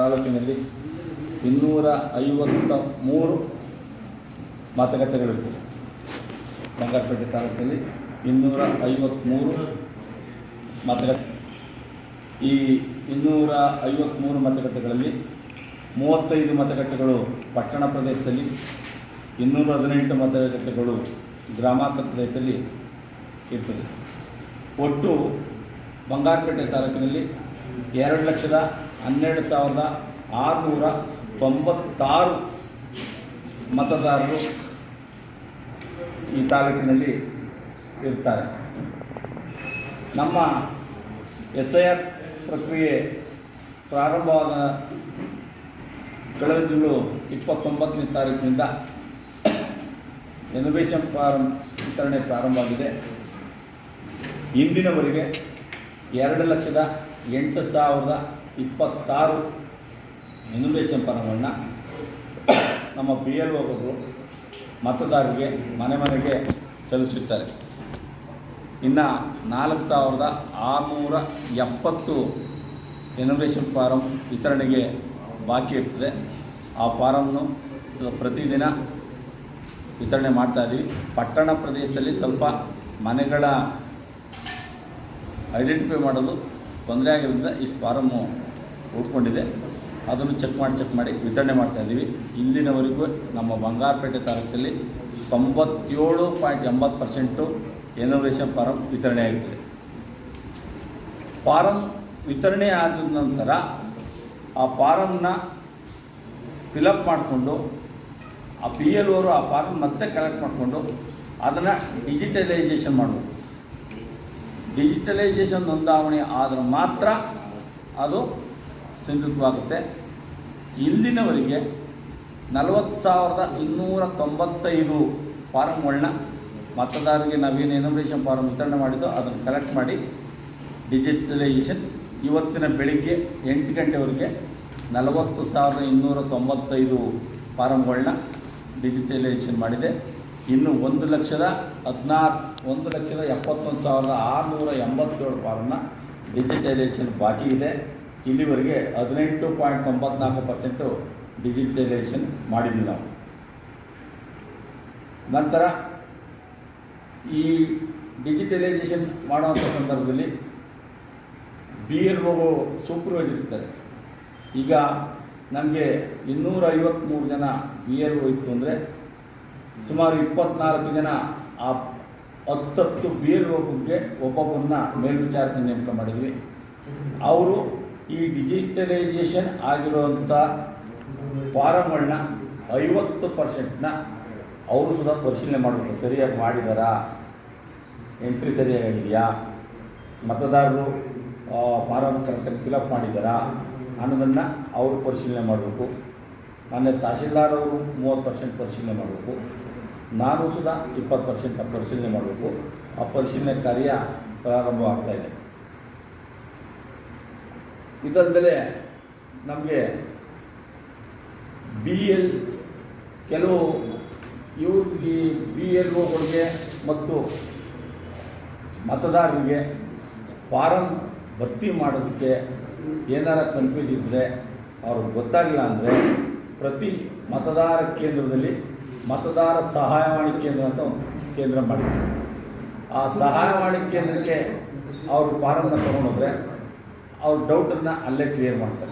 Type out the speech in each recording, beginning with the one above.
ತಾಲೂಕಿನಲ್ಲಿ 253 ಮತಗಟ್ಟೆಗಳಿರ್ತದೆ. ಬಂಗಾರಪೇಟೆ ತಾಲೂಕಿನಲ್ಲಿ 253 ಮತಗಟ್ಟೆ. ಈ 253 ಮತಗಟ್ಟೆಗಳಲ್ಲಿ 35 ಮತಗಟ್ಟೆಗಳು ಪಟ್ಟಣ ಪ್ರದೇಶದಲ್ಲಿ, 218 ಮತಗಟ್ಟೆಗಳು ಗ್ರಾಮಾಂತರ ಪ್ರದೇಶದಲ್ಲಿ ಇರ್ತದೆ. ಒಟ್ಟು ಬಂಗಾರಪೇಟೆ ತಾಲೂಕಿನಲ್ಲಿ 2,12,696 ಮತದಾರರು ಈ ತಾಲೂಕಿನಲ್ಲಿ ಇರ್ತಾರೆ. ನಮ್ಮ SIR ಪ್ರಕ್ರಿಯೆ ಪ್ರಾರಂಭವಾದ ಕಳೆದ ತಿಂಗಳು 29ನೇ ತಾರೀಕಿನಿಂದ ಎನ್ಯುಮೇಷನ್ ಫಾರಂ ವಿತರಣೆ ಪ್ರಾರಂಭವಾಗಿದೆ. ಇಂದಿನವರೆಗೆ 2,08,026 ಎನ್ಯುಮೇಷನ್ ಫಾರಮ್ಗಳನ್ನ ನಮ್ಮ BLOಗಳು ಮತದಾರರಿಗೆ ಮನೆ ಮನೆಗೆ ತಲುಪಿಸುತ್ತಾರೆ. ಇನ್ನು 4,670 ಎನ್ಯುಮೇಷನ್ ಫಾರಂ ವಿತರಣೆಗೆ ಬಾಕಿ ಇರ್ತದೆ. ಆ ಫಾರಮ್ನು ಪ್ರತಿದಿನ ವಿತರಣೆ ಮಾಡ್ತಾಯಿದ್ದೀವಿ. ಪಟ್ಟಣ ಪ್ರದೇಶದಲ್ಲಿ ಸ್ವಲ್ಪ ಮನೆಗಳ ಐಡೆಂಟಿಫೈ ಮಾಡಲು ತೊಂದರೆ ಆಗಿರೋದ್ರಿಂದ ಇಷ್ಟು ಫಾರಮ್ಮು ಉಳ್ಕೊಂಡಿದೆ. ಅದನ್ನು ಚೆಕ್ ಮಾಡಿ ವಿತರಣೆ ಮಾಡ್ತಾಯಿದ್ದೀವಿ. ಇಂದಿನವರೆಗೂ ನಮ್ಮ ಬಂಗಾರಪೇಟೆ ತಾಲೂಕಲ್ಲಿ 97.80% ಎನ್ಯುಮೇಷನ್ ಫಾರಂ ವಿತರಣೆ ಆಗಿರ್ತದೆ. ಫಾರಂ ವಿತರಣೆ ಆದ ನಂತರ ಆ ಫಾರಮ್ನ ಫಿಲಪ್ ಮಾಡಿಕೊಂಡು ಆ BLOರು ಆ ಫಾರಮ್ ಮತ್ತೆ ಕಲೆಕ್ಟ್ ಮಾಡಿಕೊಂಡು ಅದನ್ನು ಡಿಜಿಟಲೈಸೇಷನ್ ಮಾಡಬೇಕು. ಡಿಜಿಟಲೈಸೇಷನ್ ನೋಂದಾವಣೆ ಆದರೆ ಮಾತ್ರ ಅದು ಸಿಂಧುತ್ವವಾಗುತ್ತೆ. ಇಂದಿನವರೆಗೆ 40,295 ಫಾರಮ್ಗಳನ್ನ ಮತದಾರರಿಗೆ ನಾವೇನು ಎನ್ಯುಮೇಷನ್ ಫಾರಮ್ ವಿತರಣೆ ಮಾಡಿದ್ದೋ ಅದನ್ನು ಕಲೆಕ್ಟ್ ಮಾಡಿ ಡಿಜಿಟಲೈಸೇಷನ್ ಇವತ್ತಿನ ಬೆಳಿಗ್ಗೆ 8 ಗಂಟೆವರೆಗೆ 40,295 ಫಾರಮ್ಗಳನ್ನ ಡಿಜಿಟಲೈಸೇಷನ್ ಮಾಡಿದೆ. ಇನ್ನು 1,71,687 ಫಾರಮ್ನ ಡಿಜಿಟಲೈಸೇಷನ್ ಬಾಕಿ ಇದೆ. ಇಲ್ಲಿವರೆಗೆ 18.94% ಡಿಜಿಟಲೈಸೇಷನ್ ಮಾಡಿದ್ವಿ ನಾವು. ನಂತರ ಈ ಡಿಜಿಟಲೈಸೇಷನ್ ಮಾಡುವಂಥ ಸಂದರ್ಭದಲ್ಲಿ BLO ಸೂಪರ್ವೈಸರ್ ಇರ್ತಾರೆ. ಈಗ ನಮಗೆ 253 ಜನ BLO ಇತ್ತು ಅಂದರೆ ಸುಮಾರು 24 ಜನ ಆ 10 BLOಗೆ ಒಬ್ಬೊಬ್ಬರನ್ನ ಮೇಲ್ವಿಚಾರಕ ನೇಮಕ ಮಾಡಿದ್ವಿ. ಅವರು ಈ ಡಿಜಿಟಲೈಸೇಷನ್ ಆಗಿರುವಂಥ ಫಾರಮ್ಗಳನ್ನ 50%ನ ಅವರು ಸುಧಾ ಪರಿಶೀಲನೆ ಮಾಡಬೇಕು. ಸರಿಯಾಗಿ ಮಾಡಿದಾರಾ, ಎಂಟ್ರಿ ಸರಿಯಾಗಿದೆಯಾ, ಮತದಾರರು ಫಾರಮ್ ಕರೆಕ್ಟಾಗಿ ಫಿಲಪ್ ಮಾಡಿದ್ದಾರಾ ಅನ್ನೋದನ್ನು ಅವರು ಪರಿಶೀಲನೆ ಮಾಡಬೇಕು. ನನ್ನ ತಹಶೀಲ್ದಾರ್ ಅವರು 30% ಪರಿಶೀಲನೆ ಮಾಡಬೇಕು. ನಾನು ಸುಧಾ 20% ಪರಿಶೀಲನೆ ಮಾಡಬೇಕು. ಆ ಪರಿಶೀಲನೆ ಕಾರ್ಯ ಪ್ರಾರಂಭವಾಗ್ತಾಯಿದೆ. ಇದಲ್ಲದೆ ನಮಗೆ ಕೆಲವು ಇವ್ರಿಗೆ BLOಗಳಿಗೆ ಮತ್ತು ಮತದಾರರಿಗೆ ಫಾರಮ್ ಭರ್ತಿ ಮಾಡೋದಕ್ಕೆ ಏನಾರ ಕನ್ಫ್ಯೂಸ್ ಇದ್ದರೆ, ಅವ್ರಿಗೆ ಗೊತ್ತಾಗಲಿಲ್ಲ ಅಂದರೆ ಪ್ರತಿ ಮತದಾರ ಕೇಂದ್ರದಲ್ಲಿ ಮತದಾರ ಸಹಾಯವಾಣಿ ಕೇಂದ್ರ ಅಂತ ಒಂದು ಕೇಂದ್ರ ಮಾಡಿದ್ರು. ಆ ಸಹಾಯವಾಣಿ ಕೇಂದ್ರಕ್ಕೆ ಅವರು ಫಾರಮ್ನ ತೊಗೊಂಡೋದ್ರೆ ಅವ್ರ ಡೌಟನ್ನು ಅಲ್ಲೇ ಕ್ಲಿಯರ್ ಮಾಡ್ತಾರೆ.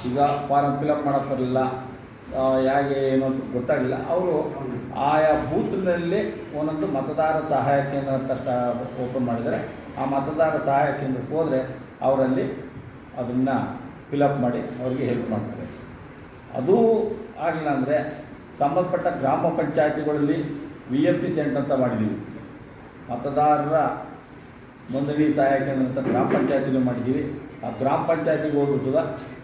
ಈಗ ಫಾರಮ್ ಫಿಲಪ್ ಮಾಡೋಕ್ಕೆ ಬರಲಿಲ್ಲ, ಹೇಗೆ ಏನು ಅಂತ ಗೊತ್ತಾಗಲಿಲ್ಲ, ಅವರು ಆಯಾ ಬೂತ್ನಲ್ಲಿ ಒಂದೊಂದು ಮತದಾರ ಸಹಾಯ ಕೇಂದ್ರ ಅಂತ ಓಪನ್ ಮಾಡಿದರೆ ಆ ಮತದಾರ ಸಹಾಯ ಕೇಂದ್ರಕ್ಕೆ ಹೋದರೆ ಅವರಲ್ಲಿ ಅದನ್ನು ಫಿಲಪ್ ಮಾಡಿ ಅವ್ರಿಗೆ ಹೆಲ್ಪ್ ಮಾಡ್ತಾರೆ. ಅದೂ ಆಗಲಿಲ್ಲ ಅಂದರೆ ಸಂಬಂಧಪಟ್ಟ ಗ್ರಾಮ ಪಂಚಾಯತಿಗಳಲ್ಲಿ VMC ಸೆಂಟರ್ ಅಂತ ಮಾಡಿದ್ದೀವಿ. ಮತದಾರರ ನೋಂದಣಿ ಸಹಾಯ ಕೇಂದ್ರ ಅಂತ ಗ್ರಾಮ ಪಂಚಾಯತಿನೂ ಮಾಡಿದ್ದೀವಿ. ಆ ಗ್ರಾಮ ಪಂಚಾಯತಿಗೆ ಹೋದರೂ ಸುಧಾ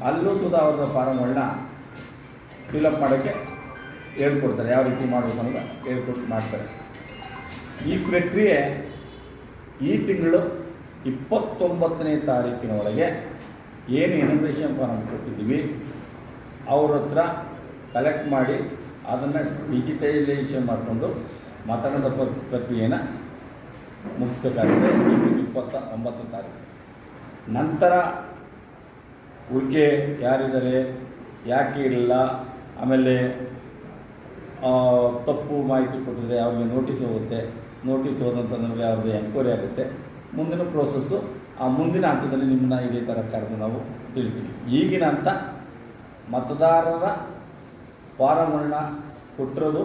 ಅಲ್ಲೂ ಸುಧಾ ಅವ್ರ ಫಾರಮ್ಗಳನ್ನ ಫಿಲಪ್ ಮಾಡೋಕ್ಕೆ ಹೇಳ್ಕೊಡ್ತಾರೆ, ಯಾವ ರೀತಿ ಮಾಡಬೇಕು ಅನ್ನೋದು ಹೇಳ್ಕೊಟ್ಟು ಮಾಡ್ತಾರೆ. ಈ ಪ್ರಕ್ರಿಯೆ ಈ ತಿಂಗಳು 29ನೇ ತಾರೀಕಿನೊಳಗೆ ಏನು ಎನ್ಯುಮೇಷನ್ ಫಾರಮ್ ಕೊಟ್ಟಿದ್ದೀವಿ ಅವ್ರ ಹತ್ರ ಕಲೆಕ್ಟ್ ಮಾಡಿ ಅದನ್ನು ಡಿಜಿಟಲೈಸೇಷನ್ ಮಾಡಿಕೊಂಡು ಮತದಾನದ ಪ್ರಕ್ರಿಯೆಯನ್ನು ಮುಗಿಸ್ಬೇಕಾಗುತ್ತೆ. 29 ತಾರೀಕು ನಂತರ ಉಳಿಕೆ ಯಾರಿದ್ದಾರೆ, ಯಾಕೆ ಇರಲಿಲ್ಲ, ಆಮೇಲೆ ತಪ್ಪು ಮಾಹಿತಿ ಕೊಟ್ಟಿದ್ರೆ ಅವ್ರಿಗೆ ನೋಟಿಸ್ ಹೋಗುತ್ತೆ, ನೋಟಿಸ್ ಹೋದಂಥ ನಮಗೆ ಅವ್ರದ್ದು ಎನ್ಕ್ವೈರಿ ಆಗುತ್ತೆ. ಮುಂದಿನ ಪ್ರೋಸೆಸ್ಸು ಆ ಮುಂದಿನ ಹಂತದಲ್ಲಿ ನಿಮ್ಮನ್ನ ಇದೇ ಥರ ಕರೆದು ನಾವು ತಿಳಿಸ್ತೀವಿ. ಈಗಿನ ಹಂತ ಮತದಾರರ ಫಾರಮ್ಗಳನ್ನ ಕೊಟ್ಟಿರೋದು,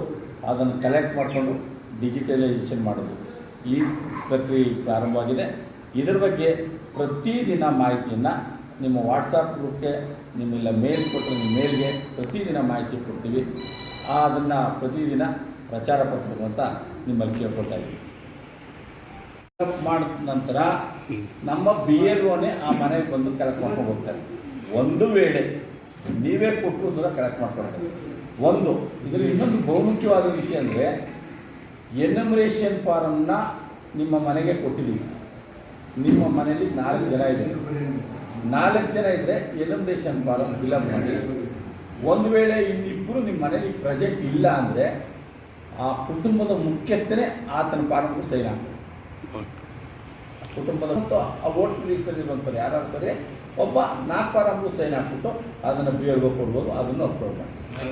ಅದನ್ನು ಕಲೆಕ್ಟ್ ಮಾಡಿಕೊಂಡು ಡಿಜಿಟಲೈಸೇಷನ್ ಮಾಡೋದು, ಈ ಪ್ರಕ್ರಿಯೆ ಪ್ರಾರಂಭವಾಗಿದೆ. ಇದರ ಬಗ್ಗೆ ಪ್ರತಿದಿನ ಮಾಹಿತಿಯನ್ನು ನಿಮ್ಮ ವಾಟ್ಸಪ್ ಗ್ರೂಪ್ಗೆ, ನಿಮ್ಮೆಲ್ಲ ಮೇಲ್ ಕೊಟ್ಟರೆ ನಿಮ್ಮ ಮೇಲ್ಗೆ ಪ್ರತಿದಿನ ಮಾಹಿತಿ ಕೊಡ್ತೀವಿ. ಅದನ್ನು ಪ್ರತಿದಿನ ಪ್ರಚಾರ ಪಡಿಸ್ಬೇಕು ಅಂತ ನಿಮ್ಮಲ್ಲಿ ಕೇಳ್ಕೊಳ್ತಾ ಇದ್ದೀವಿ. ಮಾಡಿದ ನಂತರ ನಮ್ಮ BLOನೇ ಆ ಮನೆಗೆ ಬಂದು ಕಲೆಕ್ಟ್ ಮಾಡ್ಕೊಂಡು ಹೋಗ್ತಾರೆ. ಒಂದು ವೇಳೆ ನೀವೇ ಕೊಟ್ಟರು ಸಹ ಕಲೆಕ್ಟ್ ಮಾಡ್ಕೊಳ್ತಾರೆ. ಇದರ ಇನ್ನೊಂದು ಬಹುಮುಖ್ಯವಾದ ವಿಷಯ ಅಂದರೆ, ಎನ್ಯುಮರೇಷನ್ ಫಾರಮ್ನ ನಿಮ್ಮ ಮನೆಗೆ ಕೊಟ್ಟಿದ್ದೀವಿ. ನಿಮ್ಮ ಮನೆಯಲ್ಲಿ 4 ಜನ ಇದೆ, 4 ಜನ ಇದ್ದರೆ ಎನ್ಯುಮರೇಷನ್ ಫಾರಮ್ ಫಿಲಪ್ ಮಾಡಿ. ಒಂದು ವೇಳೆ ಇನ್ನಿಬ್ಬರು ನಿಮ್ಮ ಮನೇಲಿ ಪ್ರೆಸೆಂಟ್ ಇಲ್ಲ ಅಂದರೆ ಆ ಕುಟುಂಬದ ಮುಖ್ಯಸ್ಥನೇ ಆತನ ಫಾರಮ್ಗೂ ಸೈನ್ ಹಾಕಬೇಕು. ಕುಟುಂಬದ ಮತ್ತು ಆ ವೋಟ್ ಲಿಸ್ಟಲ್ಲಿರುವಂಥವ್ರು ಯಾರು ಸರಿ ಒಬ್ಬ 4 ಫಾರಮ್ಗೂ ಸೈನ್ ಹಾಕ್ಬಿಟ್ಟು ಅದನ್ನು BLO ಕೊಡ್ಬೋದು, ಅದನ್ನು ಅಪ್ಲೋಡ್ ಮಾಡ್ತೀವಿ.